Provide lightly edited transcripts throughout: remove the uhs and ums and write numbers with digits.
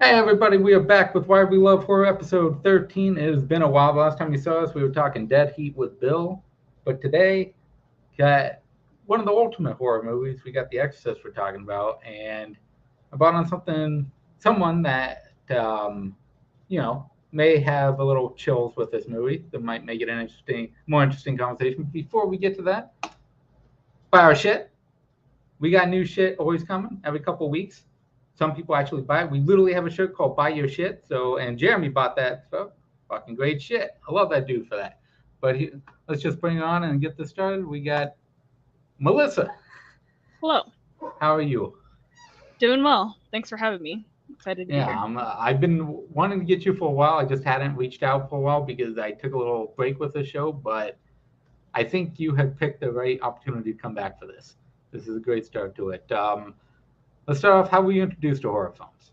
Hey everybody, we are back with Why We Love Horror episode 13. It has been a while. The last time you saw us, we were talking Dead Heat with Bill. But today, got one of the ultimate horror movies. We got The Exorcist we're talking about. And I brought on someone that, may have a little chills with this movie that might make it an more interesting conversation. Before we get to that, buy our shit. We got new shit always coming every couple of weeks. Some people actually buy it. We literally have a shirt called "Buy Your Shit." So, and Jeremy bought that stuff. Fucking great shit. I love that dude for that. Let's just bring it on and get this started. We got Melissa. Hello. How are you? Doing well. Thanks for having me. Excited to be Yeah, here. I've been wanting to get you for a while. I just hadn't reached out for a while because I took a little break with the show. But I think you have picked the right opportunity to come back for this. This is a great start to it. Let's start off. How were you introduced to horror films?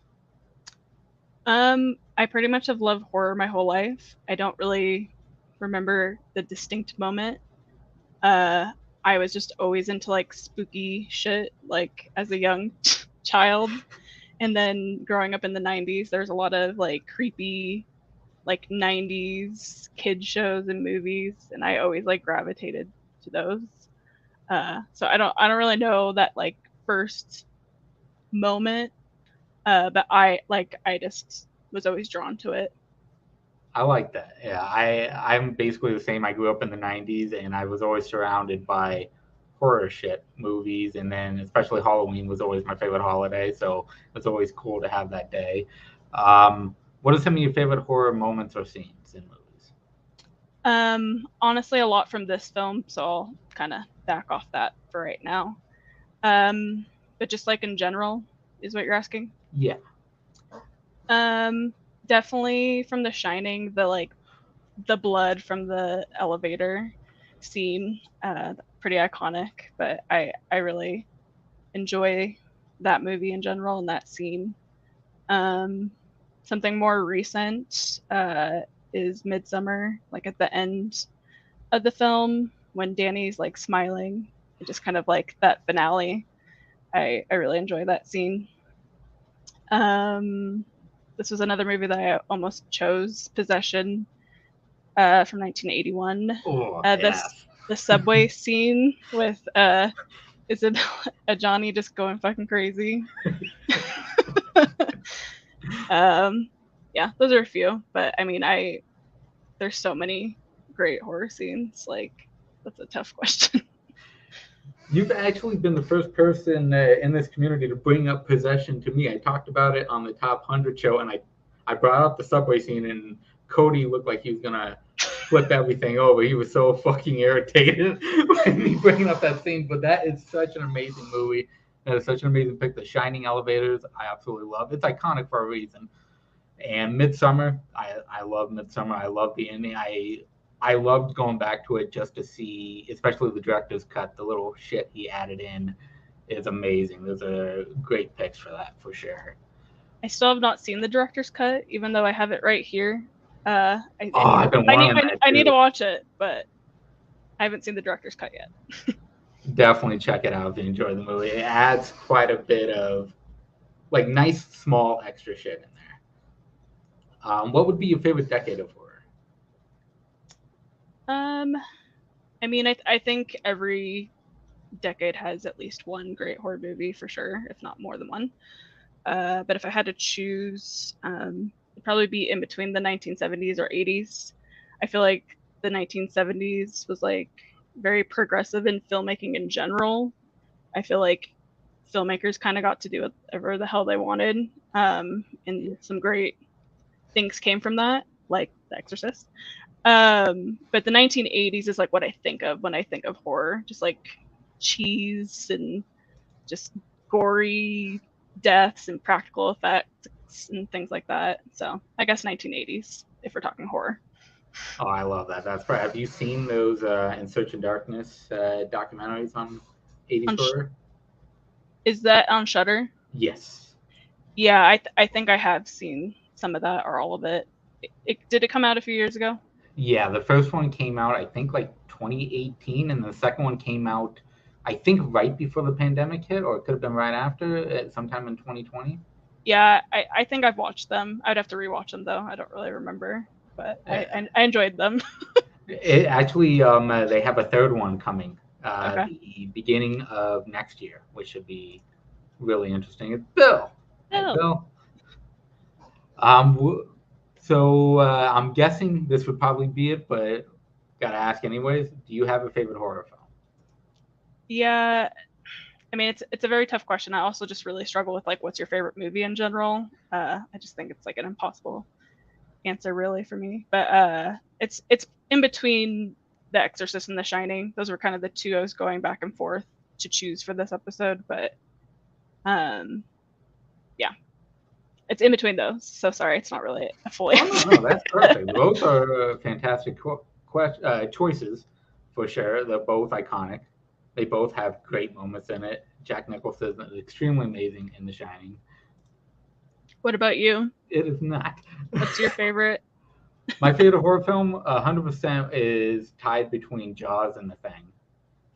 I pretty much have loved horror my whole life. I don't really remember the distinct moment. Uh, I was just always into like spooky shit, like as a young child. And then growing up in the 90s, there's a lot of like creepy, like 90s kid shows and movies. And I always like gravitated to those. So I don't really know that like first moment. But I just was always drawn to it. I like that. Yeah, I'm basically the same. I grew up in the '90s, and I was always surrounded by horror shit movies, and then especially Halloween was always my favorite holiday. So it's always cool to have that day. What are some of your favorite horror moments or scenes in movies? Honestly, a lot from this film, so I'll kind of back off that for right now. But just like in general, is what you're asking. Yeah, Um, Definitely from The Shining, the blood from the elevator scene, pretty iconic. But I really enjoy that movie in general and that scene. Um, Something more recent is Midsummer, like at the end of the film when Danny's like smiling, and just kind of like that finale. I really enjoy that scene. Um, this was another movie that I almost chose, Possession, from 1981. oh This yes. the subway scene with Isabella Johnny just going fucking crazy. um, yeah, those are a few, but I mean, I there's so many great horror scenes. Like that's a tough question. You've actually been the first person in this community to bring up Possession to me. I talked about it on the Top 100 show, and I brought up the subway scene, and Cody looked like he was gonna flip everything over. He was so fucking irritated by me bringing up that scene. But that is such an amazing movie. That is such an amazing pick. The Shining Elevators, I absolutely love. It's iconic for a reason. And Midsummer, I love Midsummer. I love the ending. I loved going back to it just to see, especially the director's cut. The little shit he added in is amazing. Those are great picks for that for sure. I still have not seen the director's cut, even though I have it right here. Oh, I need I've to been wanting that I need to too. watch it, but I haven't seen the director's cut yet. Definitely check it out if you enjoy the movie. It adds quite a bit of like nice small extra shit in there. What would be your favorite decade of horror? Um, I mean, I think every decade has at least one great horror movie for sure, if not more than one. But if I had to choose, it'd probably be in between the 1970s or 80s. I feel like the 1970s was like very progressive in filmmaking in general. I feel like filmmakers kind of got to do whatever the hell they wanted, and some great things came from that, like The Exorcist. But the 1980s is like what I think of when I think of horror, just like cheese and just gory deaths and practical effects and things like that. So I guess 1980s if we're talking horror. Oh, I love that. That's right. Have you seen those In Search of Darkness documentaries on 80s On horror? is that on Shutter? Yes. Yeah, I think I have seen some of that or all of it. Did it come out a few years ago? Yeah, the first one came out, I think, like 2018, and the second one came out, I think, right before the pandemic hit, or it could have been right after, sometime in 2020. Yeah, I think I've watched them. I'd have to rewatch them though. I don't really remember, but I enjoyed them. It actually, they have a third one coming Okay. the beginning of next year, which should be really interesting. It's Bill. Hey, Oh, Bill. So I'm guessing this would probably be it, but gotta ask anyways. Do you have a favorite horror film? yeah. I mean, it's a very tough question. I also just really struggle with like, what's your favorite movie in general? I just think it's like an impossible answer really for me. But it's in between The Exorcist and The Shining. Those were kind of the two I was going back and forth to choose for this episode. But um, yeah, it's in between those. So sorry, it's not really a full Oh no, answer. no, that's perfect. Both are fantastic choices for sure. They're both iconic. They both have great moments in it. Jack Nicholson is extremely amazing in The Shining. What about you? It is not. What's your favorite? My favorite horror film, 100%, is tied between Jaws and The Thing.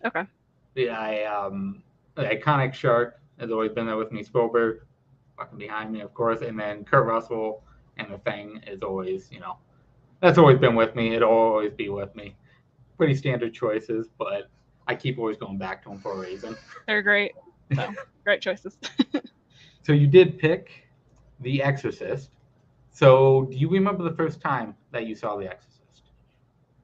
Okay. The iconic shark has always been there with me. Spielberg, fucking behind me, of course, and then Kurt Russell and The Thing is always, that's always been with me. It'll always be with me. Pretty standard choices, but I keep always going back to them for a reason. They're great. So great choices. So you did pick The Exorcist. So do you remember the first time that you saw The Exorcist?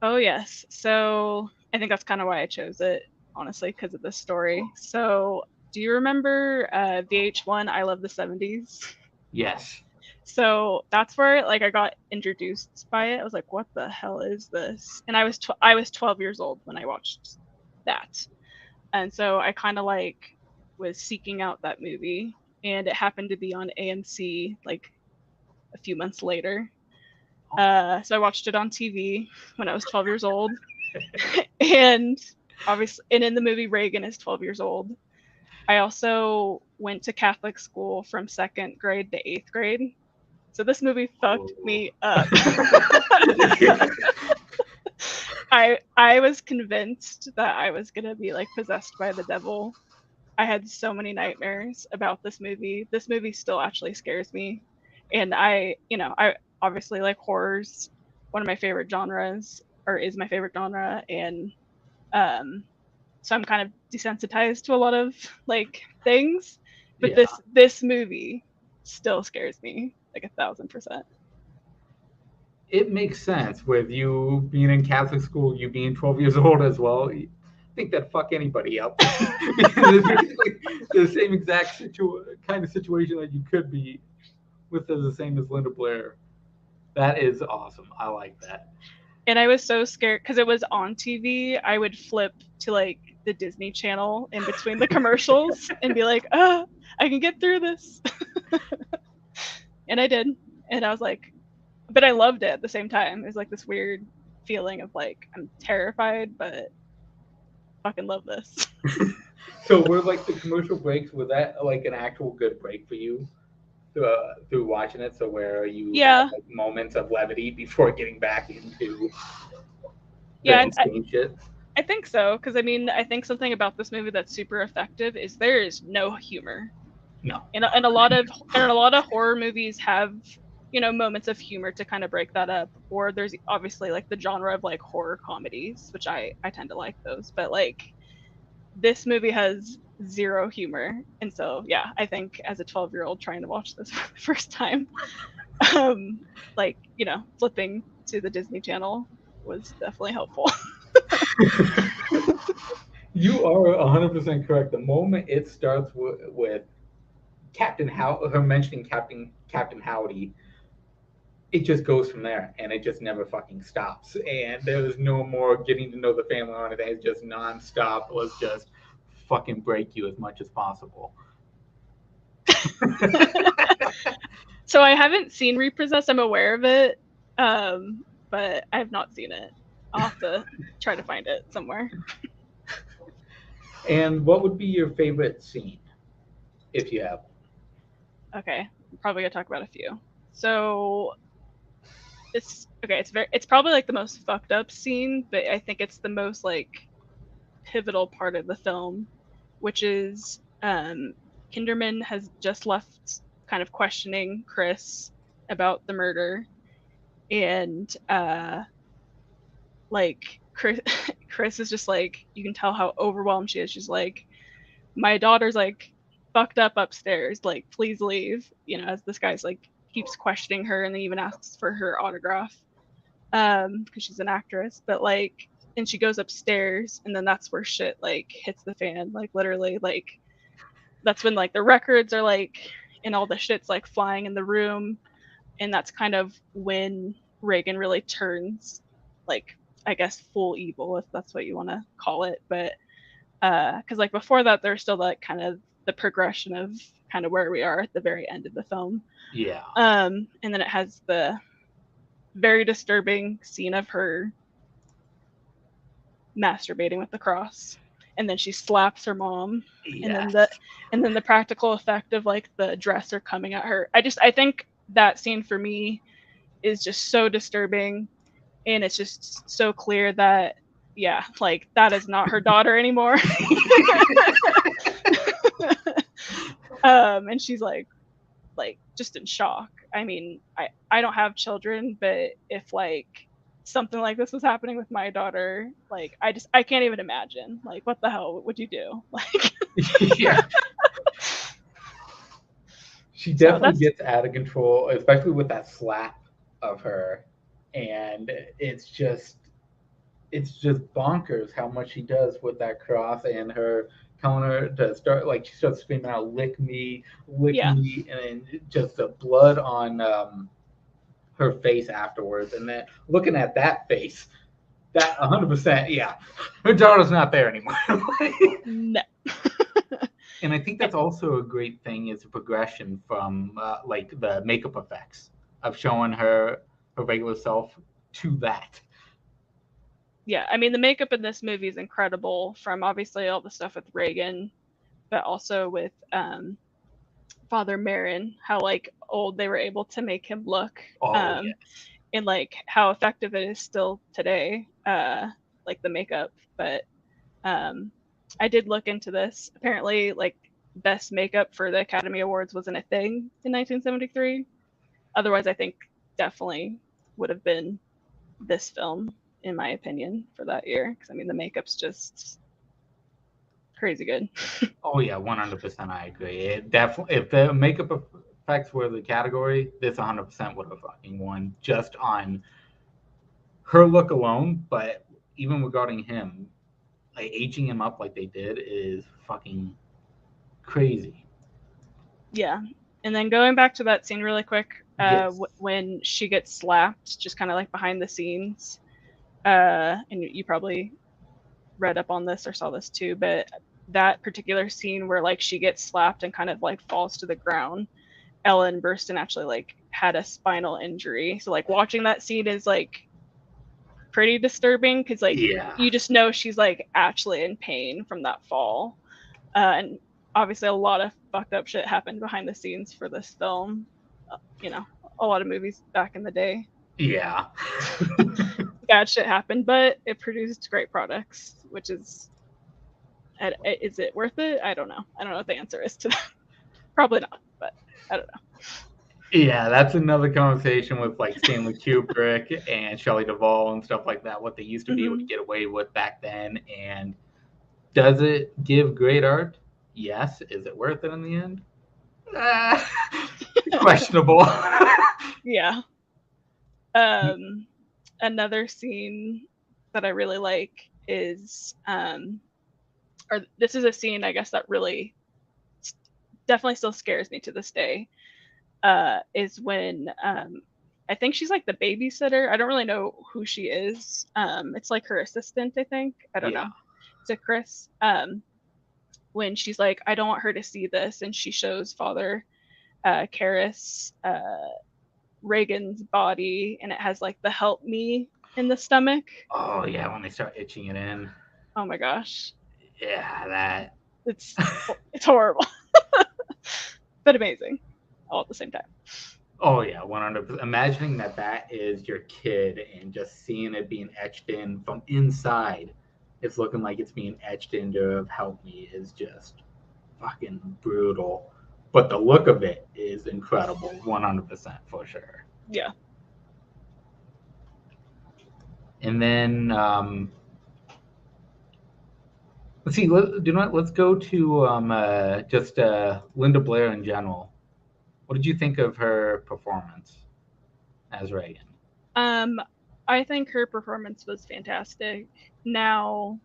Oh yes. So I think that's kind of why I chose it, honestly, because of this story. So do you remember VH1 I Love the 70s? Yes. So that's where like I got introduced by it. I was like, what the hell is this? And I was 12 years old when I watched that. And so I kind of like was seeking out that movie, and it happened to be on AMC like a few months later. So I watched it on TV when I was 12 years old. And obviously, and in the movie, Reagan is 12 years old. I also went to Catholic school from second grade to eighth grade. So this movie fucked Oh. me up. I was convinced that I was gonna be like possessed by the devil. I had so many nightmares about this movie. This movie still actually scares me. And I obviously like horrors, one of my favorite genres, or is my favorite genre, and um so I'm kind of desensitized to a lot of like things. But Yeah. this movie still scares me like 1,000%. It makes sense with you being in Catholic school, you being 12 years old as well. I think that fuck anybody up because it's basically the same exact kind of situation that you could be with the same as Linda Blair. That is awesome. I like that. And I was so scared because it was on TV. I would flip to like the Disney Channel in between the commercials and be like, "Oh, I can get through this," and I did. And I was like, but I loved it at the same time. It was like this weird feeling of like I'm terrified, but fucking love this. So were like the commercial breaks, was that like an actual good break for you through watching it? So where you had Yeah, like moments of levity before getting back into the yeah, insane shit? I think so. Because I mean, I think something about this movie that's super effective is there is no humor. No. And a lot of horror movies have moments of humor to kind of break that up, or there's obviously like the genre of like horror comedies, which I tend to like those, but like this movie has zero humor. And so yeah, I think as a 12-year-old trying to watch this for the first time, um like flipping to the Disney Channel was definitely helpful. You are 100% correct. The moment it starts with Captain How her mentioning Captain Howdy, it just goes from there, and it just never fucking stops. And there's no more getting to know the family or anything. It's just nonstop. Let's just fucking break you as much as possible. So I haven't seen Repossessed. I'm aware of it, but I have not seen it. I'll have to try to find it somewhere. And what would be your favorite scene if you have? Okay, I'm probably gonna talk about a few. So it's okay. It's probably like the most fucked up scene, but I think it's the most like pivotal part of the film, which is Kinderman has just left kind of questioning Chris about the murder, and like Chris is just like, you can tell how overwhelmed she is. She's like, my daughter's like fucked up upstairs, like please leave, as this guy's like keeps questioning her and then even asks for her autograph because she's an actress, but like, and she goes upstairs, and then that's where shit like hits the fan, like literally, like that's when like the records are like, and all the shit's like flying in the room, and that's kind of when Reagan really turns, like, I guess full evil, if that's what you want to call it. But because like before that, there's still that kind of the progression of kind of where we are at the very end of the film. Yeah. And then it has the very disturbing scene of her masturbating with the cross, and then she slaps her mom, Yes. and then the practical effect of like the dresser coming at her. I think that scene for me is just so disturbing, and it's just so clear that, yeah, like that is not her daughter anymore. And she's like just in shock. I mean, I don't have children, but if like something like this was happening with my daughter, like I can't even imagine. Like, what the hell would you do? Like, Yeah. She definitely gets out of control, especially with that slap of her, and it's just bonkers how much she does with that cross and her telling her to start, like she starts screaming out, lick yeah, me, and then just the blood on her face afterwards, and then looking at that face, that 100%, yeah, her daughter's not there anymore. no. And I think that's also a great thing is a progression from like the makeup effects of showing her regular self to that. Yeah, I mean, the makeup in this movie is incredible, from obviously all the stuff with Reagan, but also with Father Marin, how like old they were able to make him look, Oh yeah. and like how effective it is still today, like the makeup. But um, I did look into this. Apparently, like best makeup for the Academy Awards wasn't a thing in 1973. Otherwise, I think definitely would have been this film, in my opinion, for that year. Because I mean, the makeup's just crazy good. Oh yeah, 100%. I agree. It definitely, if the makeup effects were the category, this 100% would have fucking won just on her look alone. But even regarding him, like aging him up like they did is fucking crazy. Yeah. And then going back to that scene really quick, Yes. when she gets slapped, just kind of like behind the scenes, and you probably read up on this or saw this too, but that particular scene where like she gets slapped and kind of like falls to the ground, Ellen Burstyn actually like had a spinal injury. So like watching that scene is like pretty disturbing, because like Yeah. you just know she's like actually in pain from that fall. And obviously a lot of fucked up shit happened behind the scenes for this film. A lot of movies back in the day, Yeah. bad shit happened, but it produced great products, which is it worth it? I don't know. I don't know what the answer is to that. Probably not, but I don't know. Yeah, that's another conversation with like Stanley Kubrick and Shelley Duvall and stuff like that, what they used to be able to get away with back then. And does it give great art? Yes. Is it worth it in the end? Uh, questionable. Yeah. Another scene that I really like is, or this is a scene I guess that really definitely still scares me to this day, is when I think she's like the babysitter. I don't really know who she is. It's like her assistant, I think. I don't Yeah. know. To Chris. When she's like, I don't want her to see this, and she shows Father Karras Reagan's body, and it has like the help me in the stomach. Oh yeah, when they start itching it in. Oh my gosh. Yeah, that. It's it's horrible. But amazing all at the same time. Oh yeah, 100%. Imagining that is your kid and just seeing it being etched in from inside, it's looking like it's being etched into help me is just fucking brutal. but the look of it is incredible, 100% for sure. Yeah. And then let's see. Let's go to just Linda Blair in general. What did you think of her performance as Reagan? I think her performance was fantastic. Now,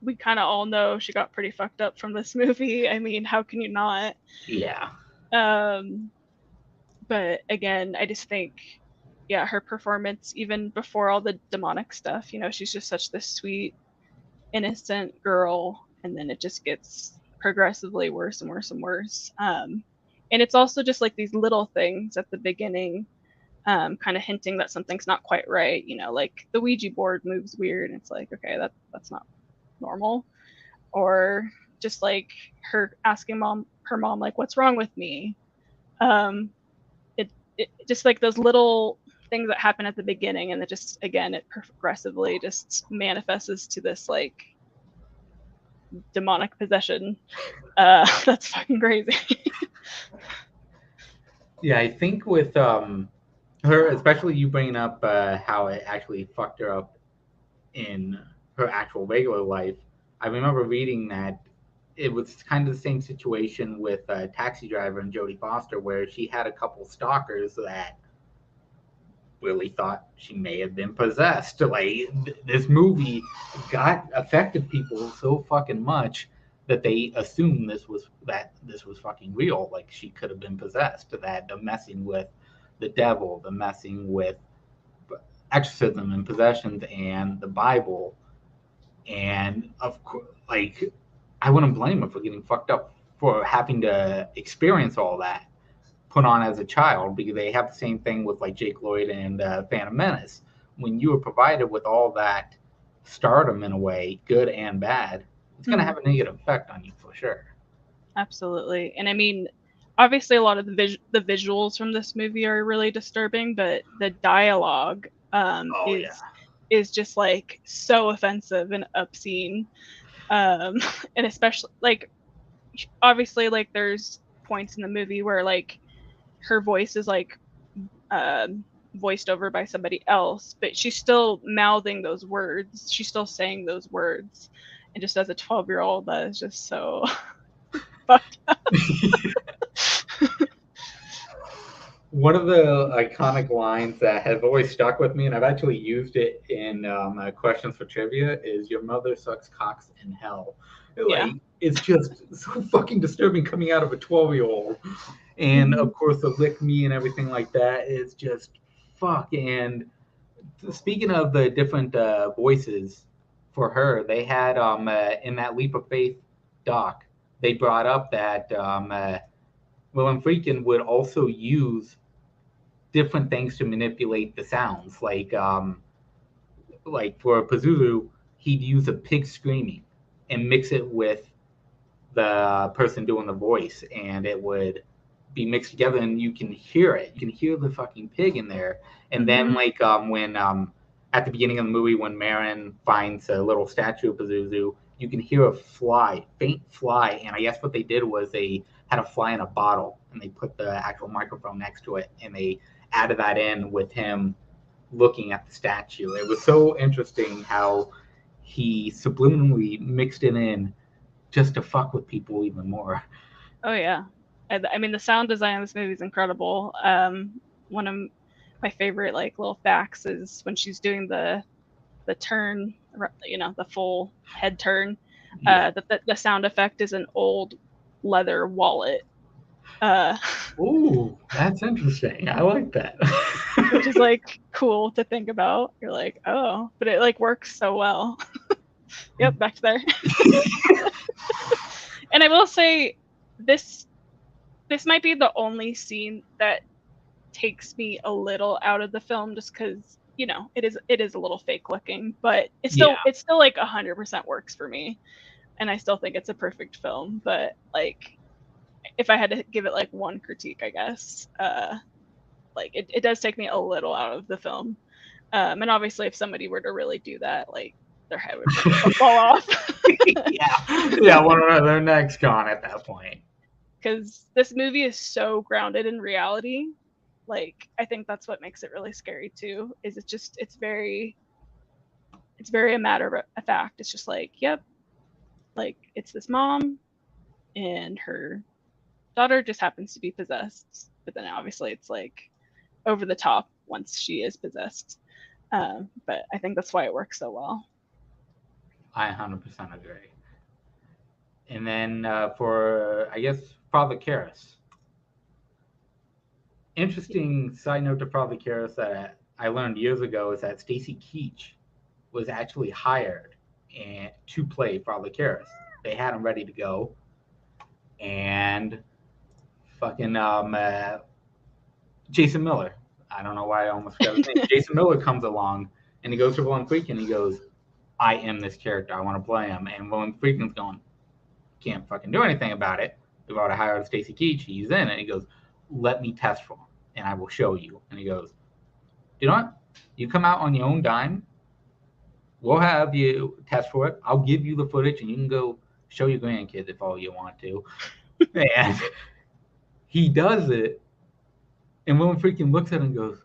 we kind of all know she got pretty fucked up from this movie. I mean, how can you not? Yeah. Um, but again, I just think, yeah, her performance, even before all the demonic stuff, she's just such this sweet, innocent girl, and then it just gets progressively worse and worse and worse. And it's also just like these little things at the beginning, kind of hinting that something's not quite right. Like the Ouija board moves weird, and it's like, okay, that's not normal. Or just like her asking her mom, like, what's wrong with me? Um, it just like those little things that happen at the beginning, and it just, again, it progressively just manifests to this like demonic possession. That's fucking crazy. Yeah, I think with her, especially you bringing up how it actually fucked her up in her actual regular life. I remember reading that it was kind of the same situation with Taxi Driver and Jodie Foster, where she had a couple stalkers that really thought she may have been possessed. Like this movie got affected people so fucking much that they assumed this was fucking real. Like she could have been possessed. That the messing with the devil, the messing with exorcism and possessions and the Bible, and of course, like I wouldn't blame her for getting fucked up for having to experience all that put on as a child, because they have the same thing with like Jake Lloyd and Phantom Menace. When you are provided with all that stardom in a way, good and bad, it's going to have a negative effect on you for sure. Absolutely. And I mean, obviously a lot of the visuals from this movie are really disturbing, but the dialogue is just like so offensive and obscene. And especially like, obviously, like there's points in the movie where like her voice is like voiced over by somebody else, but she's still mouthing those words. She's still saying those words. And just as a 12-year-old, that is just so fucked up. One of the iconic lines that has always stuck with me, and I've actually used it in questions for trivia, is "Your mother sucks cocks in hell." Like it's just so fucking disturbing coming out of a 12-year-old, and of course the lick me and everything like that is just fuck. And speaking of the different voices for her, they had in that Leap of Faith doc, they brought up that Willem Freakin would also use different things to manipulate the sounds. Like for Pazuzu, he'd use a pig screaming and mix it with the person doing the voice, and it would be mixed together, and you can hear it. You can hear the fucking pig in there. And then like when at the beginning of the movie, when Marin finds a little statue of Pazuzu, you can hear a fly, faint fly. And I guess what they did was they had a fly in a bottle, and they put the actual microphone next to it, and they added that in with him looking at the statue. It was so interesting how he subliminally mixed it in just to fuck with people even more. Oh yeah. I mean, the sound design of this movie is incredible. One of my favorite like little facts is when she's doing the turn, the full head turn. The sound effect is an old leather wallet. Ooh, that's interesting. I like that. Which is like cool to think about. You're like, oh, but it like works so well. Yep, back to there. And I will say, this might be the only scene that takes me a little out of the film, just because it is a little fake looking, but it's still like 100% works for me, and I still think it's a perfect film. But like, if I had to give it like one critique, I guess, like it does take me a little out of the film. And obviously, if somebody were to really do that, like their head would fall off. yeah, one of their necks gone at that point. Because this movie is so grounded in reality. Like, I think that's what makes it really scary too. Is it's very a matter of fact. It's just like, yep, like it's this mom and her daughter just happens to be possessed, but then obviously it's like over the top once she is possessed. But I think that's why it works so well. I 100% agree. And then for, I guess, Father Karras. Interesting side note to Father Karras that I learned years ago is that Stacy Keach was actually hired to play Father Karras. They had him ready to go. And fucking Jason Miller. I don't know why I almost forgot his name. Jason Miller comes along and he goes to Willem Freak and he goes, I am this character. I want to play him. And Willem Freakin's going, can't fucking do anything about it. We've already hired Stacy Keach. He's in. And he goes, let me test for him and I will show you. And he goes, you know what? You come out on your own dime. We'll have you test for it. I'll give you the footage and you can go show your grandkids if all you want to. And he does it. And Willem Freakin looks at him and goes,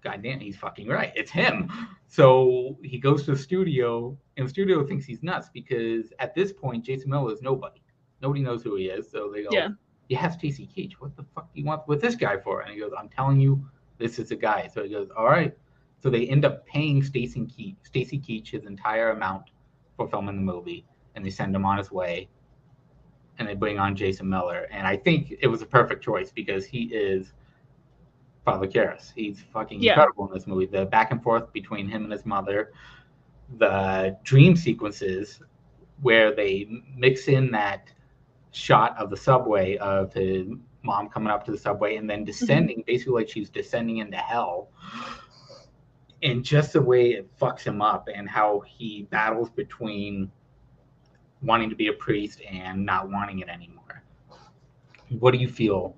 God damn, he's fucking right. It's him. So he goes to the studio, and the studio thinks he's nuts because at this point, Jason Miller is nobody. Nobody knows who he is. So they go, you have Stacy Keach. What the fuck do you want with this guy for? And he goes, I'm telling you, this is the guy. So he goes, all right. So they end up paying Stacy Keach his entire amount for filming the movie, and they send him on his way, and they bring on Jason Miller. And I think it was a perfect choice because he is Father Karras. He's fucking incredible in this movie. The back and forth between him and his mother, the dream sequences where they mix in that shot of the subway of his mom coming up to the subway and then descending, basically like she's descending into hell. And just the way it fucks him up and how he battles between wanting to be a priest and not wanting it anymore. What do you feel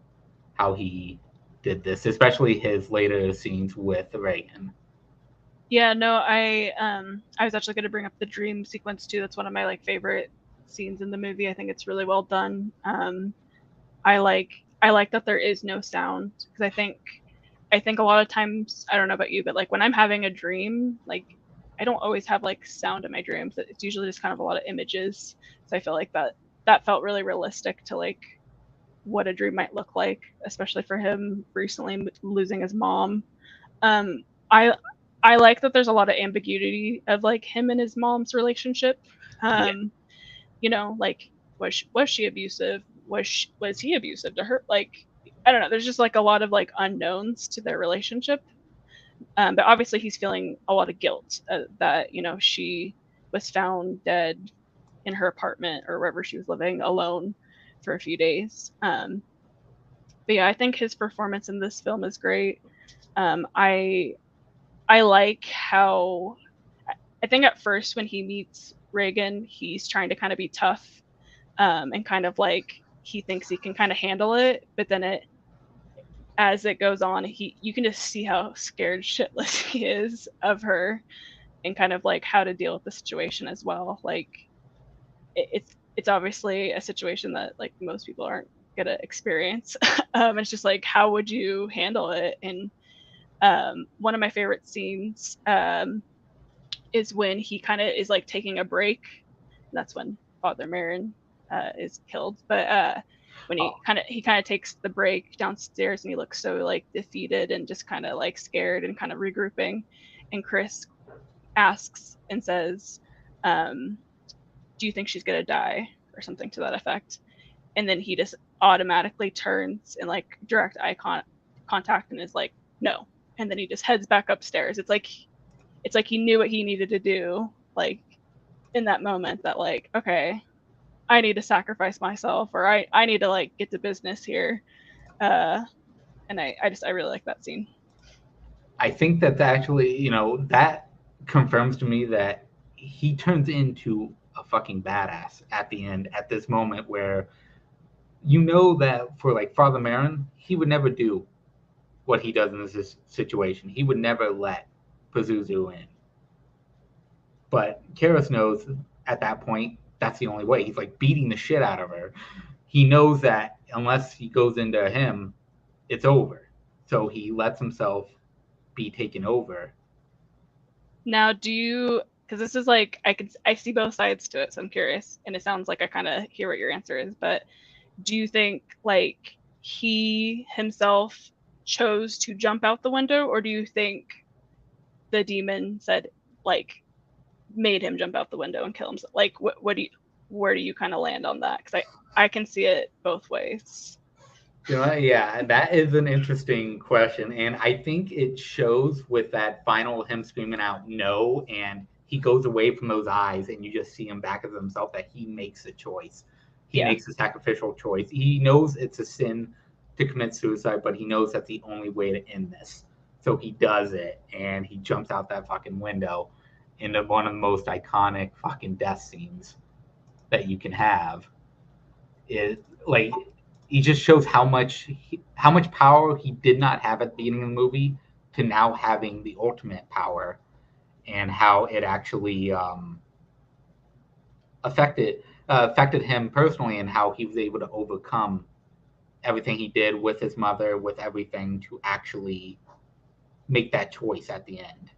how he did this, especially his later scenes with Reagan? Yeah, no, I was actually going to bring up the dream sequence too. That's one of my like favorite scenes in the movie. I think it's really well done. I like that there is no sound because I think a lot of times, I don't know about you, but like when I'm having a dream, like I don't always have like sound in my dreams. It's usually just kind of a lot of images. So I feel like that felt really realistic to like what a dream might look like, especially for him recently losing his mom. I like that there's a lot of ambiguity of like him and his mom's relationship. You know, like was she abusive? Was he abusive to her? Like I don't know. There's just like a lot of like unknowns to their relationship. But obviously he's feeling a lot of guilt that you know she was found dead in her apartment or wherever she was living alone for a few days. But yeah, I think his performance in this film is great. I like how I think at first when he meets Reagan, he's trying to kind of be tough and kind of like he thinks he can kind of handle it, but then as it goes on, you can just see how scared shitless he is of her and kind of like how to deal with the situation as well. Like it's obviously a situation that like most people aren't gonna experience. It's just like how would you handle it? And one of my favorite scenes is when he kind of is like taking a break. That's when Father Marin is killed. But when he kind of takes the break downstairs and he looks so like defeated and just kind of like scared and kind of regrouping, and Chris asks and says, do you think she's gonna die or something to that effect? And then he just automatically turns and like direct eye contact and is like no, and then he just heads back upstairs. It's like he knew what he needed to do like in that moment, that like okay, I need to sacrifice myself or I need to like get to business here. And I really like that scene. I think that actually, you know, that confirms to me that he turns into a fucking badass at the end, at this moment where you know that for like Father Marin, he would never do what he does in this situation. He would never let Pazuzu in. But Karras knows at that point that's the only way. He's like beating the shit out of her. He knows that unless he goes into him, it's over. So he lets himself be taken over. Now, do you? Because this is like I see both sides to it, so I'm curious, and it sounds like I kind of hear what your answer is. But do you think like he himself chose to jump out the window, or do you think the demon said like made him jump out the window and kill himself? Like, what do you? Where do you kind of land on that? Because I can see it both ways. You know, yeah, that is an interesting question. And I think it shows with that final him screaming out no, and he goes away from those eyes, and you just see him back as himself that he makes a choice. He Yeah. makes a sacrificial choice. He knows it's a sin to commit suicide, but he knows that's the only way to end this. So he does it, and he jumps out that fucking window into one of the most iconic fucking death scenes that you can have. It like he just shows how much power he did not have at the beginning of the movie to now having the ultimate power, and how it actually affected him personally, and how he was able to overcome everything he did with his mother, with everything, to actually make that choice at the end.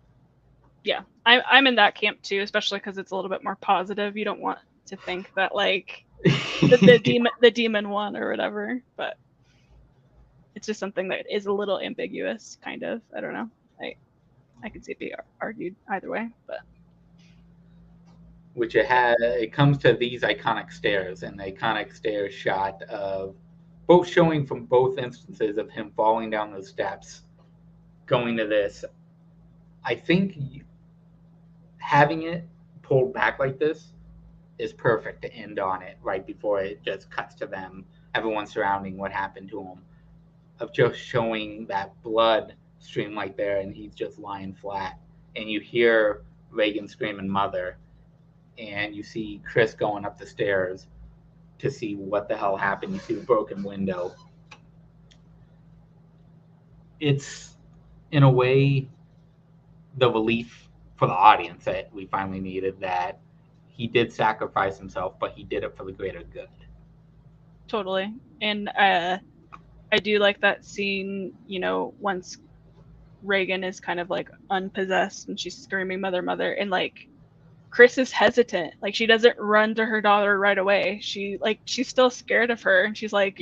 Yeah, I'm in that camp too, especially because it's a little bit more positive. You don't want to think that like the demon won or whatever, but it's just something that is a little ambiguous, kind of. I don't know. I can see it be argued either way, but Which it comes to these iconic stairs, and the iconic stairs shot of both showing from both instances of him falling down those steps, going to this. I think having it pulled back like this is perfect to end on it right before it just cuts to them, everyone surrounding what happened to him, of just showing that blood stream right there, and he's just lying flat, and you hear Reagan screaming mother, and you see Chris going up the stairs to see what the hell happened. You see the broken window. It's, in a way, the relief for the audience that we finally needed, that he did sacrifice himself, but he did it for the greater good. totally. And I do like that scene, once Reagan is kind of like unpossessed and she's screaming mother, mother, and like Chris is hesitant. Like she doesn't run to her daughter right away. She's still scared of her, and she's like,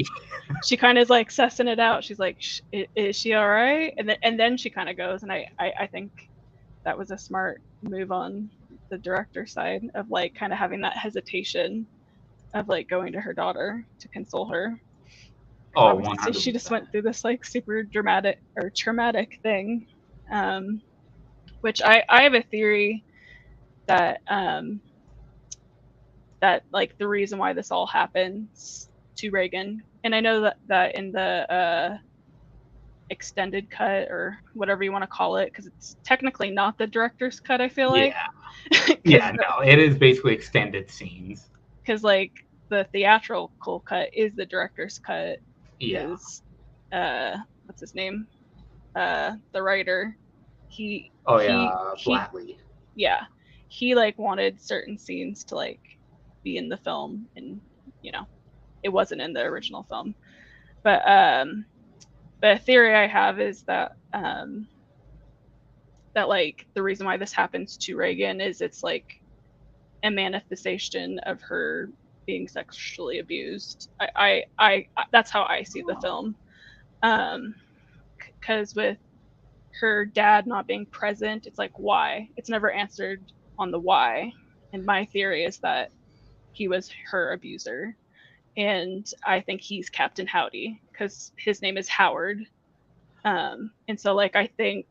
she kind of is like sussing it out. She's like, is she all right? And then she kind of goes, and I think that was a smart move on the director's side of like kind of having that hesitation of like going to her daughter to console her. Because Oh, obviously she just 100%. went through this like super dramatic or traumatic thing, which I have a theory that that like the reason why this all happens to Reagan, and I know that in the extended cut or whatever you want to call it, because it's technically not the director's cut, I feel like. Yeah, no, it is basically extended scenes. Because like the theatrical cut is the director's cut. Yeah. Is what's his name? The writer. He Oh he yeah, he Flatley. yeah. He like wanted certain scenes to like be in the film, and it wasn't in the original film. But a theory I have is that that like the reason why this happens to Reagan is it's like a manifestation of her being sexually abused. I that's how I see the film. Because with her dad not being present, it's like why? It's never answered on the why. And my theory is that he was her abuser. And I think he's Captain Howdy because his name is Howard. And so like I think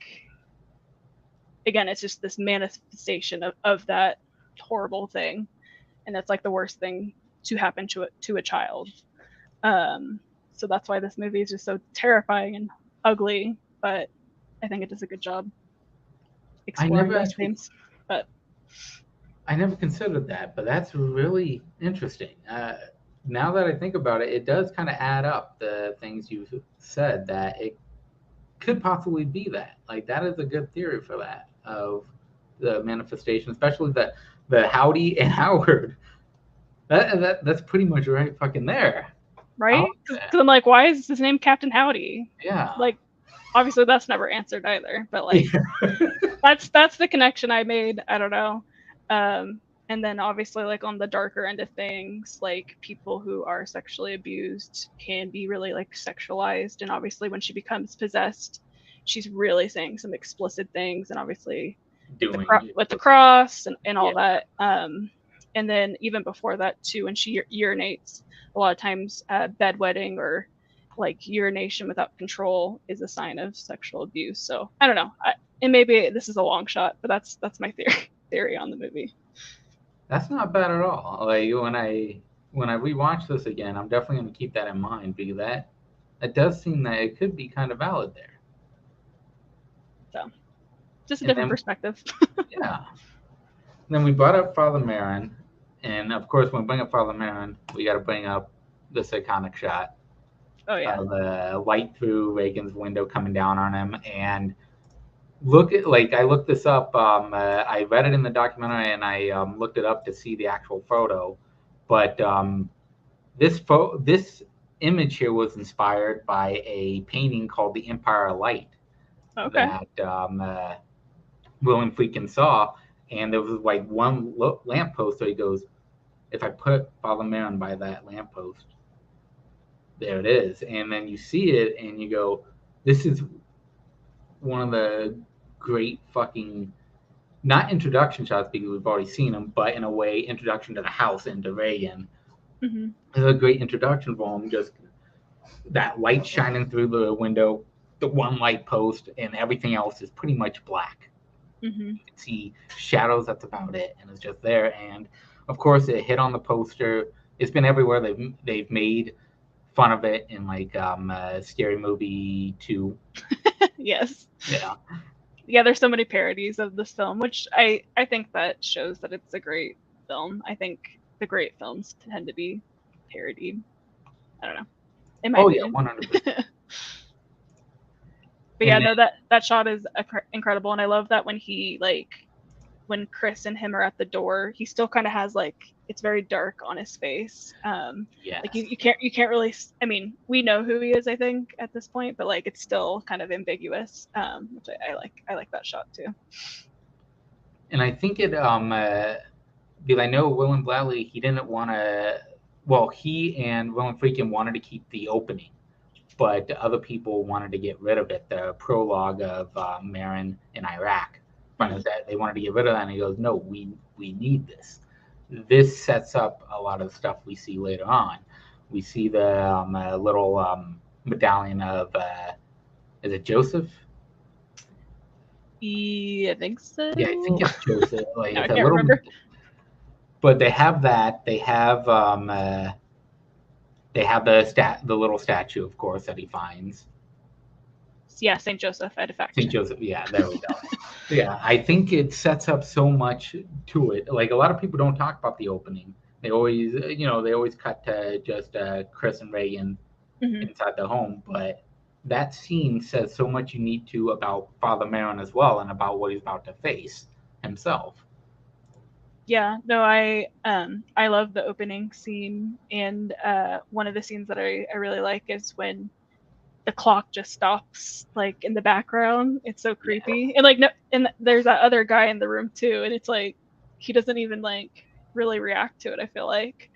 again it's just this manifestation of that horrible thing, and that's like the worst thing to happen to a child. So that's why this movie is just so terrifying and ugly, but I think it does a good job exploring those themes. But I never considered that, but that's really interesting. Now that I think about it, it does kind of add up, the things you said, that it could possibly be that. Like, that is a good theory for that, of the manifestation, especially the Howdy and Howard. That's pretty much right fucking there. Right? Because I'm like, why is his name Captain Howdy? Yeah. Like, obviously that's never answered either. But like, Yeah. that's the connection I made. I don't know. And then obviously like on the darker end of things, like people who are sexually abused can be really like sexualized, and obviously when she becomes possessed, she's really saying some explicit things, and obviously with the cross and all that. And then even before that too, when she urinates, a lot of times bedwetting or like urination without control is a sign of sexual abuse. So I don't know. And maybe this is a long shot, but that's my theory on the movie. That's not bad at all. Like when I rewatch this again, I'm definitely going to keep that in mind, because it does seem that it could be kind of valid there. So just a And different then, perspective. yeah. Then we brought up Father Merrin, and of course, when we bring up Father Merrin, we got to bring up this iconic shot Oh yeah. of the light through Reagan's window coming down on him. And look at, like, I looked this up. I read it in the documentary, and I looked it up to see the actual photo. But this image here was inspired by a painting called The Empire of Light that William Friedkin saw. And there was like one lamppost, so he goes, if I put Father Merrin by that lamppost, there it is. And then you see it and you go, this is one of the great fucking, not introduction shots because we've already seen them, but in a way, introduction to the house and to Reagan. Mm-hmm. It's a great introduction for him. Just that light shining through the window, the one light post, and everything else is pretty much black. Mm-hmm. You can see shadows, that's about it, and it's just there. And of course, it hit on the poster. It's been everywhere. They've made fun of it in like Scary Movie 2. Yes. Yeah. Yeah, there's so many parodies of this film, which I think that shows that it's a great film. I think the great films tend to be parodied. I don't know. In my opinion. Yeah, 100%. But yeah, no, that shot is incredible, and I love that when Chris and him are at the door, he still kind of has like, it's very dark on his face. Yes. Like you can't really. I mean, we know who he is, I think, at this point, but like it's still kind of ambiguous, which I like. I like that shot too. And I think it because I know William Bradley, he didn't want to. Well, he and William Friedkin wanted to keep the opening, but other people wanted to get rid of it. The prologue of Merrin in Iraq, they wanted to get rid of that, and he goes, "No, we need this. This sets up a lot of the stuff we see later on. We see the little medallion of is it Joseph? I think so. Yeah, I think it's Joseph. Like No, it's I can't remember. But they have that. They have the little statue, of course, that he finds. Yeah, Saint Joseph, I'd fact. Saint Joseph. Yeah, there we go. Yeah, I think it sets up so much to it. Like a lot of people don't talk about the opening. They always cut to just Chris and Reagan inside the home, but that scene says so much you need to about Father Merrin as well, and about what he's about to face himself. Yeah, no, I love the opening scene, and one of the scenes that I really like is when the clock just stops like in the background. It's so creepy. And like no, and there's that other guy in the room too, and it's like he doesn't even like really react to it, I feel like.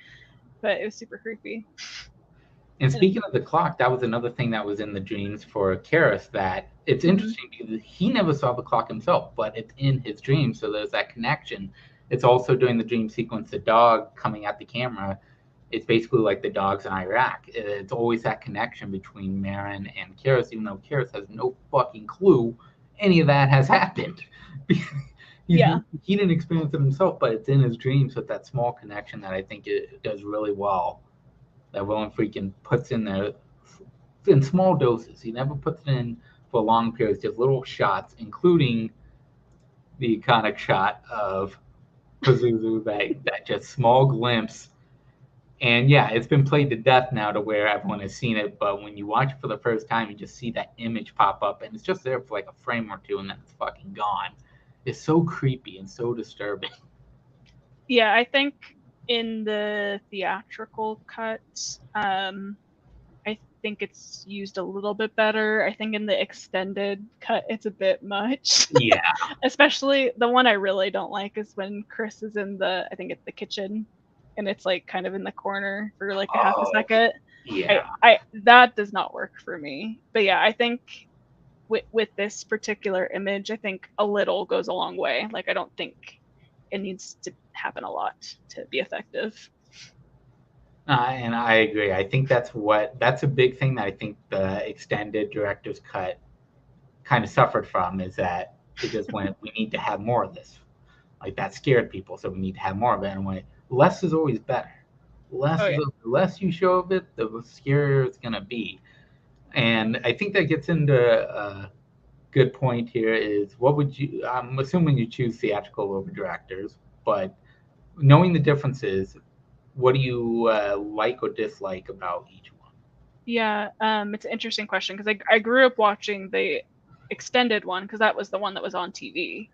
But it was super creepy. And speaking of the clock, that was another thing that was in the dreams for Karras, that it's interesting because he never saw the clock himself, but it's in his dreams, so there's that connection. It's also during the dream sequence, the dog coming at the camera. It's basically like the dogs in Iraq. It's always that connection between Merrin and Karras, even though Karras has no fucking clue any of that has happened. He didn't experience it himself, but it's in his dreams with that small connection that I think it does really well. That William Friedkin puts in there in small doses. He never puts it in for long periods, just little shots, including the iconic shot of Pazuzu, that just small glimpse. And yeah, it's been played to death now to where everyone has seen it. But when you watch it for the first time, you just see that image pop up, and it's just there for like a frame or two, and then it's fucking gone. is so creepy and so disturbing. Yeah, I think in the theatrical cut, I think it's used a little bit better. I think in the extended cut, it's a bit much. Yeah. Especially the one I really don't like is when Chris is in I think it's the kitchen, and it's like kind of in the corner for like a half a Oh, second. yeah. That does not work for me. But yeah, I think with this particular image, I think a little goes a long way. Like I don't think it needs to happen a lot to be effective. And I agree. I think that's a big thing that I think the extended director's cut kind of suffered from is that it just went, we need to have more of this. Like that scared people, so we need to have more of it. And when less is always better. Oh yeah. The less you show of it, the scarier it's gonna be. And I think that gets into a good point here is what would you, I'm assuming you choose theatrical over directors, but knowing the differences, what do you like or dislike about each one? Yeah, it's an interesting question because I grew up watching the extended one because that was the one that was on TV.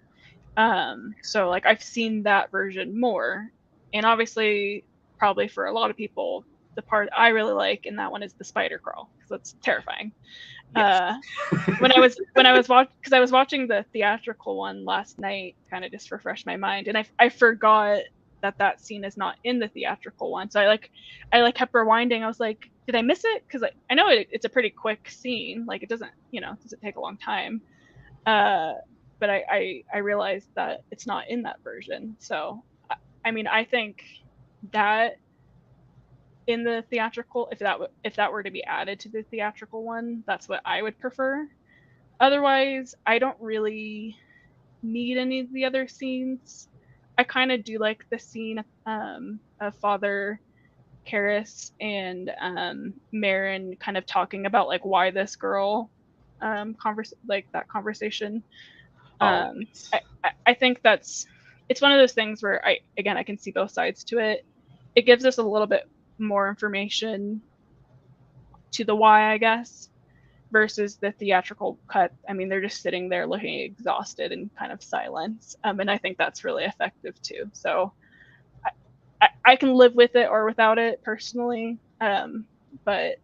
So like I've seen that version more, and obviously, probably for a lot of people, the part I really like in that one is the spider crawl because that's terrifying. Yes. Uh, when I was watching the theatrical one last night, kind of just refresh my mind, and I forgot that scene is not in the theatrical one. So I kept rewinding. I was like, did I miss it? Because I know it's a pretty quick scene. Like it doesn't doesn't take a long time. Uh, but I realized that it's not in that version. So I mean I think that in the theatrical, if that were to be added to the theatrical one, that's what I would prefer. Otherwise, I don't really need any of the other scenes. I kind of do like the scene of Father Karras and Marin kind of talking about like why this girl like that conversation. Oh, Um, yes. I think it's one of those things where I can see both sides to it. It gives us a little bit more information to the why, I guess, versus the theatrical cut. I mean, they're just sitting there looking exhausted and kind of silence. And I think that's really effective too. So I can live with it or without it personally. But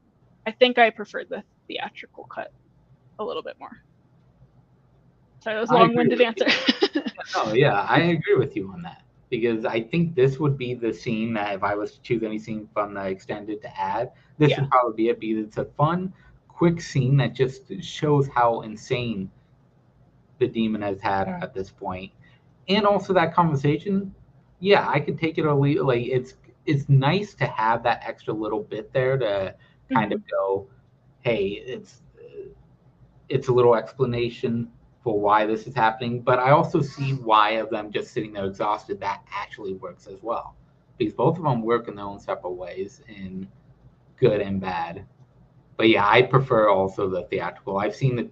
I think I prefer the theatrical cut a little bit more. Sorry, that was a I agree long-winded with answer. you. Oh, yeah, I agree with you on that because I think this would be the scene that if I was to choose any scene from the extended to add, this Yeah. would probably be it because it's a fun, quick scene that just shows how insane the demon has had at this point, and also that conversation. Yeah, I could take it or leave. Like it's nice to have that extra little bit there to kind of Mm-hmm. go, hey, it's a little explanation for why this is happening. But I also see why of them just sitting there exhausted that actually works as well, because both of them work in their own separate ways, in good and bad. But yeah, I prefer also the theatrical. I've seen the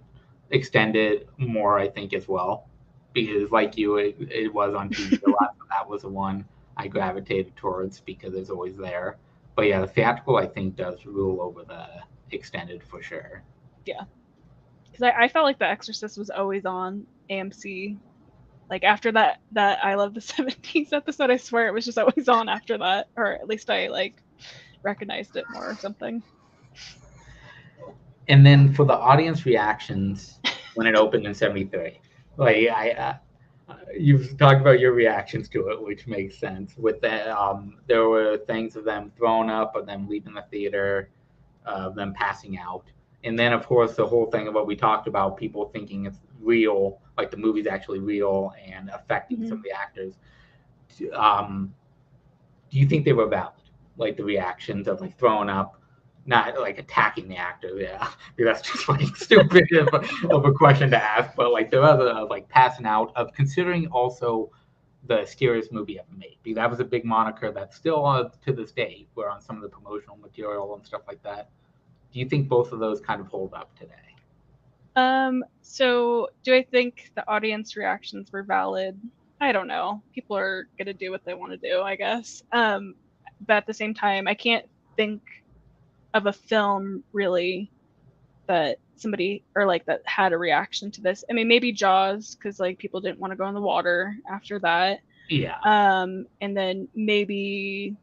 extended more, I think, as well, because like you, it was on TV a lot. So that was the one I gravitated towards because it's always there. But yeah, the theatrical I think does rule over the extended for sure. Yeah. Because I felt like The Exorcist was always on AMC. Like after that I Love the 70s episode, I swear it was just always on after that, or at least I like recognized it more or something. And then for the audience reactions when it opened in '73, like you've talked about your reactions to it, which makes sense. With that, there were things of them throwing up, of them leaving the theater, of them passing out, and then of course the whole thing of what we talked about, people thinking it's real, like the movie's actually real and affecting some Mm-hmm. of the actors. Um, do you think they were valid? Like the reactions of like throwing up, not like attacking the actor. Yeah, that's just like stupid of a question to ask. But like the other like passing out of considering also the scariest movie ever made. Because that was a big moniker that's still to this day. We're on some of the promotional material and stuff like that. Do you think both of those kind of hold up today? So do I think the audience reactions were valid? I don't know. People are gonna do what they want to do, I guess. But at the same time, I can't think of a film really that somebody or like that had a reaction to this. I mean, maybe Jaws because like people didn't want to go in the water after that. Yeah. And then maybe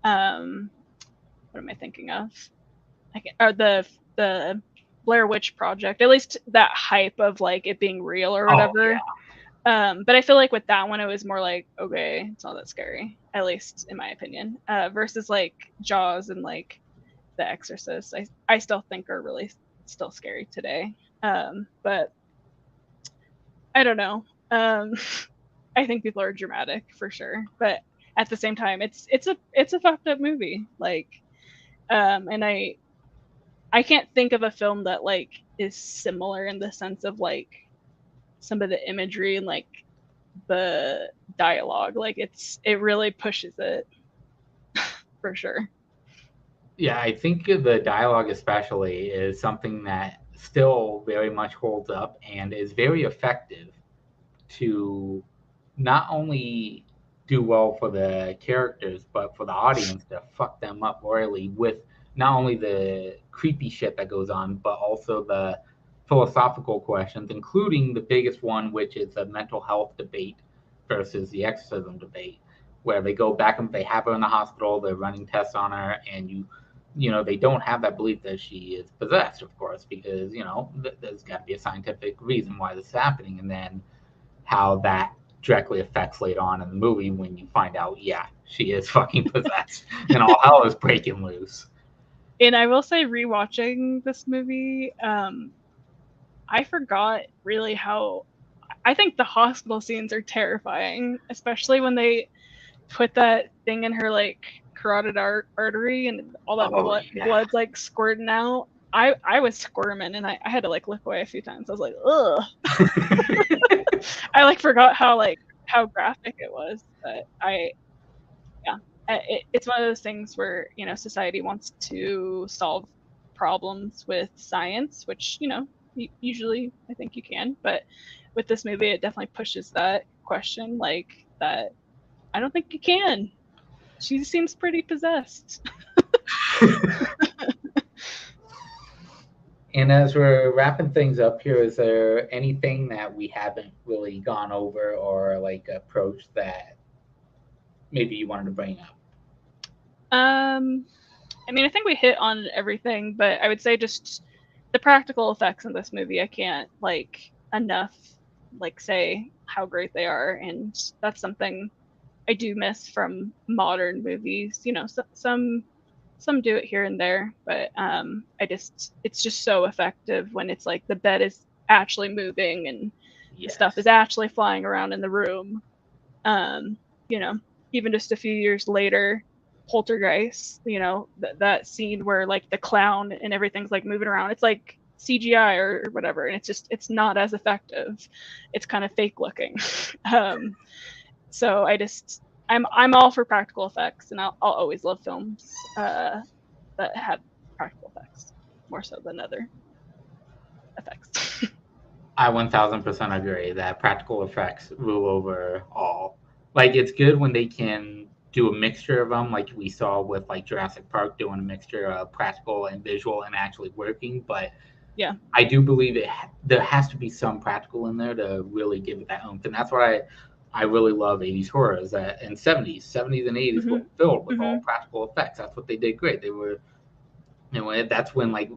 what am I thinking of? Or the Blair Witch Project. At least that hype of like it being real or Oh whatever. But I feel like with that one, it was more like, okay, it's not that scary, at least in my opinion. Versus like Jaws and like The Exorcist, I still think are really still scary today. But I don't know. I think people are dramatic for sure, but at the same time, it's a fucked up movie. Like, and I can't think of a film that like is similar in the sense of like some of the imagery and like the dialogue. Like it really pushes it for sure. Yeah, I think the dialogue especially is something that still very much holds up and is very effective to not only do well for the characters, but for the audience to fuck them up royally with not only the creepy shit that goes on, but also the philosophical questions, including the biggest one, which is the mental health debate versus the exorcism debate, where they go back and they have her in the hospital, they're running tests on her, and they don't have that belief that she is possessed, of course, because there's got to be a scientific reason why this is happening, and then how that directly affects later on in the movie when you find out, yeah, she is fucking possessed and all hell is breaking loose. And I will say, rewatching this movie, I forgot really how. I think the hospital scenes are terrifying, especially when they put that thing in her like carotid artery and all that Oh yeah. blood's like squirting out. I was squirming and I had to like look away a few times. I was like, ugh. I like forgot how graphic it was, but yeah, it's one of those things where society wants to solve problems with science, which usually I think you can, but with this movie, it definitely pushes that question like that. I don't think you can. She seems pretty possessed. And as we're wrapping things up here, is there anything that we haven't really gone over or like approached that maybe you wanted to bring up? I mean, I think we hit on everything, but I would say just the practical effects in this movie, I can't like enough like say how great they are, and that's something I do miss from modern movies. Some do it here and there, but it's just so effective when it's like the bed is actually moving and the stuff is Yes. actually flying around in the room. Um, you know, Even just a few years later, Poltergeist, that scene where like the clown and everything's like moving around, it's like CGI or whatever, and it's not as effective. It's kind of fake looking. um, so I'm all for practical effects, and I'll always love films that have practical effects more so than other effects. I 1000% agree that practical effects rule over all. Like, it's good when they can do a mixture of them, like we saw with like Jurassic Park doing a mixture of practical and visual and actually working. But Yeah. I do believe there has to be some practical in there to really give it that oomph, and that's why I really love 80s horrors and 70s and 80s were Mhm. filled with all Mhm. practical effects. That's what they did great. They were, that's when like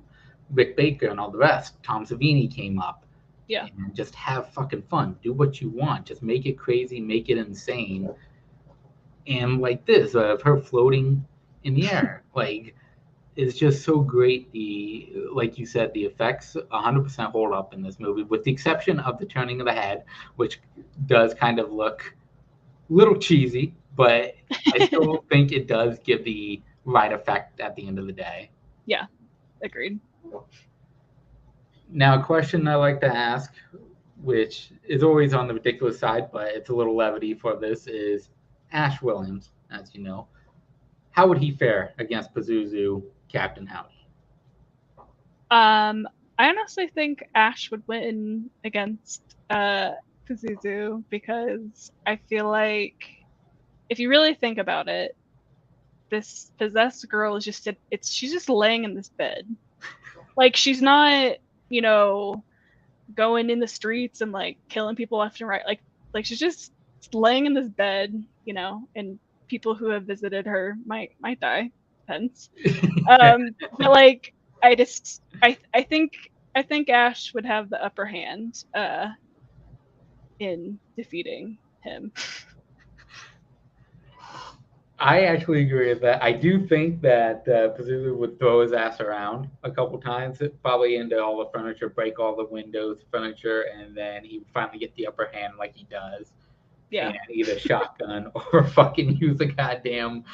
Rick Baker and all the rest, Tom Savini came up, Yeah. and just have fucking fun. Do what you want. Just make it crazy, make it insane. And like this, of her floating in the air, like is just so great. Like you said, the effects 100% hold up in this movie, with the exception of the turning of the head, which does kind of look a little cheesy, but I still think it does give the right effect at the end of the day. Yeah. Agreed. Now, a question I like to ask, which is always on the ridiculous side, but it's a little levity for this, is Ash Williams, as you know. How would he fare against Pazuzu, Captain Howdy? Um, I honestly think Ash would win against Pazuzu because I feel like if you really think about it, this possessed girl is just she's just laying in this bed. Like she's not, you know, going in the streets and like killing people left and right. Like she's just laying in this bed, you know, and people who have visited her might die. Depends. But like I think Ash would have the upper hand in defeating him. I actually agree with that. I do think that Pazuzu would throw his ass around a couple times, probably into all the furniture, break all the windows, furniture, and then he would finally get the upper hand like he does, Yeah. and either shotgun or fucking use a goddamn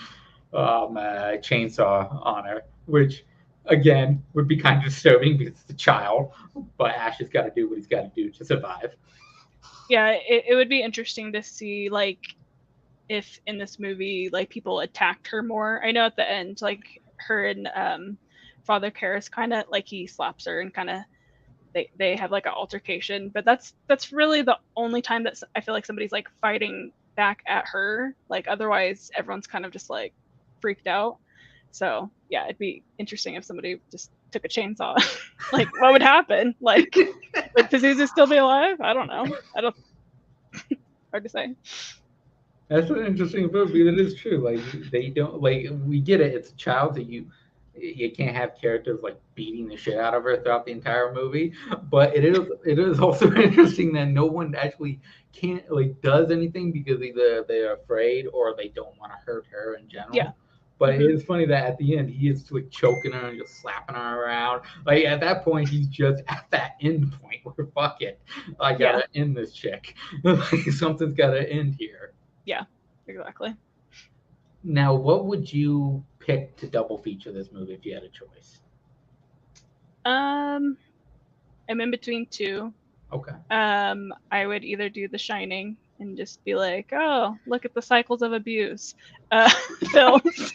chainsaw on her, which again would be kind of disturbing because it's a child, but Ash has got to do what he's got to do to survive. Yeah, it would be interesting to see like if in this movie like people attacked her more. I know at the end like her and Father Karras kind of like he slaps her and kind of they have like an altercation, but that's really the only time that I feel like somebody's like fighting back at her. Like otherwise everyone's kind of just like freaked out. So yeah, it'd be interesting if somebody just took a chainsaw. Like what would happen? Like would Pazuzu still be alive? I don't know. I don't hard to say. That's an interesting book because it is true. Like they don't like we get it. It's a child that you can't have characters like beating the shit out of her throughout the entire movie. But it is also interesting that no one actually can't like does anything because either they're afraid or they don't want to hurt her in Yeah. general. But Mm-hmm. it is funny that at the end he is like choking her and just slapping her around. Like at that point he's just at that end point where fuck it, I Yeah. gotta end this chick. Like, something's gotta end here. Yeah. Exactly. Now, what would you pick to double feature this movie if you had a choice? I'm in between two. Okay. I would either do The Shining and just be like, oh, look at the cycles of abuse films,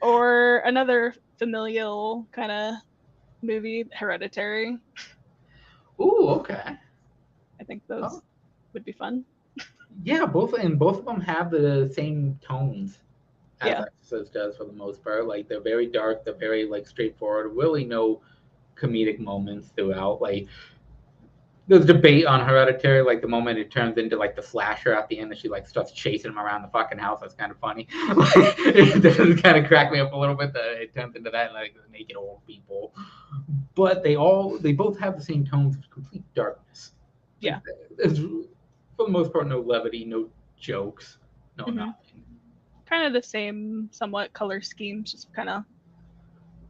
or another familial kind of movie, Hereditary. Ooh, okay. I think those Oh, would be fun. yeah, both of them have the same tones as Yeah. Exorcist does for the most part. Like they're very dark, they're very like straightforward. Really, no comedic moments throughout. Like there's debate on Hereditary, like the moment it turns into like the slasher at the end, and she like starts chasing him around the fucking house. That's kind of funny. It does kind of crack me up a little bit that it turns into that, like the naked old people. But they both have the same tones of complete darkness. Like Yeah. there's for the most part no levity, no jokes, no Mm-hmm. nothing. Kind of the same, somewhat color schemes, just kind of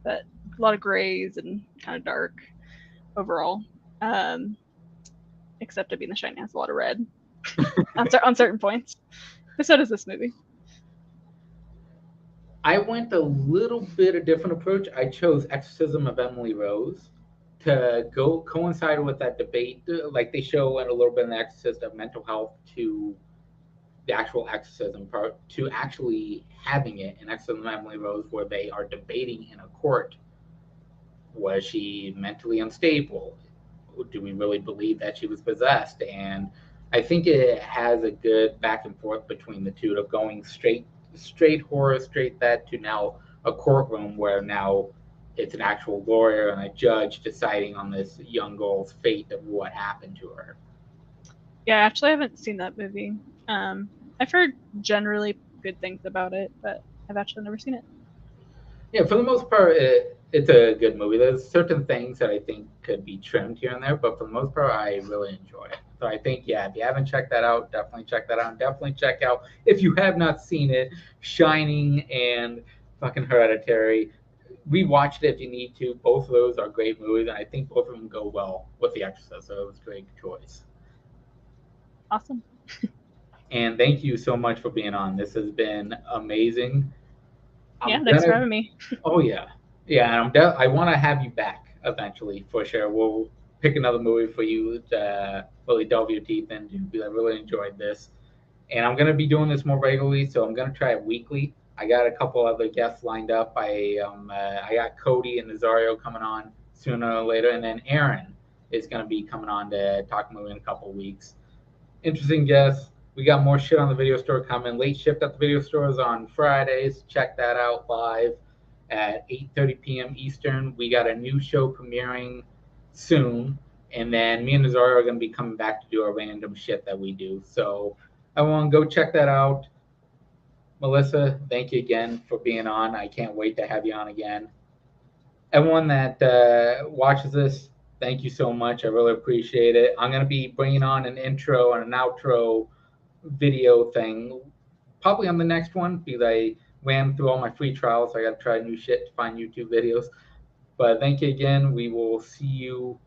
that a lot of grays and kind of dark overall. Um, except it being The Shining has a lot of red on certain points. But so does this movie. I went a little bit a different approach. I chose Exorcism of Emily Rose to go coincide with that debate. Like they show in a little bit in the Exorcist of mental health to the actual exorcism part to actually having it in Exorcism of Emily Rose, where they are debating in a court: was she mentally unstable? Do we really believe that she was possessed? And I think it has a good back and forth between the two of going straight horror, straight that to now a courtroom where now it's an actual lawyer and a judge deciding on this young girl's fate of what happened to her. Yeah, actually, I haven't seen that movie. I've heard generally good things about it, but I've actually never seen it. Yeah, for the most part, it's a good movie. There's certain things that I think could be trimmed here and there, but for the most part, I really enjoy it. So I think, yeah, if you haven't checked that out, definitely check that out. Definitely check out, if you have not seen it, Shining and fucking Hereditary. Rewatch it if you need to. Both of those are great movies, and I think both of them go well with The Exorcist, so it was a great choice. Awesome. And thank you so much for being on. This has been amazing. Yeah, I'm thanks for gonna having me. Oh yeah, yeah. And I want to have you back eventually for sure. We'll pick another movie for you to really delve your teeth into. Because I really enjoyed this, and I'm gonna be doing this more regularly. So I'm gonna try it weekly. I got a couple other guests lined up. I got Cody and Nazario coming on sooner or later, and then Aaron is gonna be coming on to talk movie in a couple of weeks. Interesting guests. We got more shit on the video store coming. Late shift at the video stores on Fridays. Check that out live at 8:30 p.m. Eastern. We got a new show premiering soon, and then me and Nazara are going to be coming back to do our random shit that we do. So everyone, go check that out. Melissa, thank you again for being on. I can't wait to have you on again. Everyone that watches this, thank you so much. I really appreciate it. I'm going to be bringing on an intro and an outro video thing probably on the next one because I ran through all my free trials. So I got to try new shit to find YouTube videos. But thank you again. We will see you